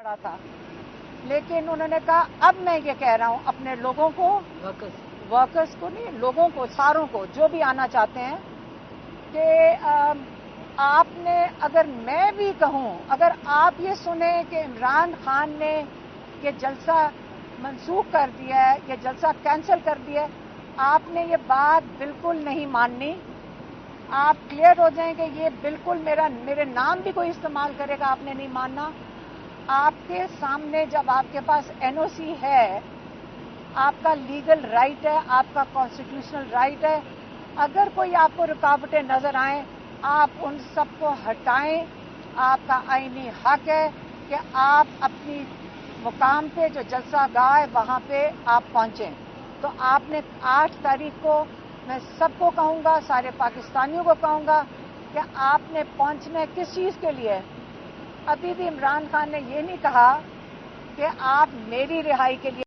रहा था, लेकिन उन्होंने कहा अब मैं ये कह रहा हूं अपने लोगों को, वर्कर्स को नहीं, लोगों को, सारों को जो भी आना चाहते हैं कि आपने, अगर मैं भी कहूं, अगर आप ये सुने कि इमरान खान ने ये जलसा मंसूख कर दिया है, ये जलसा कैंसिल कर दिया है, आपने ये बात बिल्कुल नहीं माननी। आप क्लियर हो जाएंगे, ये बिल्कुल मेरे नाम भी कोई इस्तेमाल करेगा, आपने नहीं मानना। आपके सामने जब आपके पास एनओसी है, आपका लीगल राइट है, आपका कॉन्स्टिट्यूशनल राइट है, अगर कोई आपको रुकावटें नजर आए, आप उन सबको हटाएं। आपका आईनी हक है कि आप अपनी मुकाम पे जो जलसागाह है वहां पे आप पहुंचें। तो आपने 8 तारीख को, मैं सबको कहूंगा, सारे पाकिस्तानियों को कहूंगा कि आपने पहुंचना है किस चीज के लिए। अभी भी इमरान खान ने ये नहीं कहा कि आप मेरी रिहाई के लिए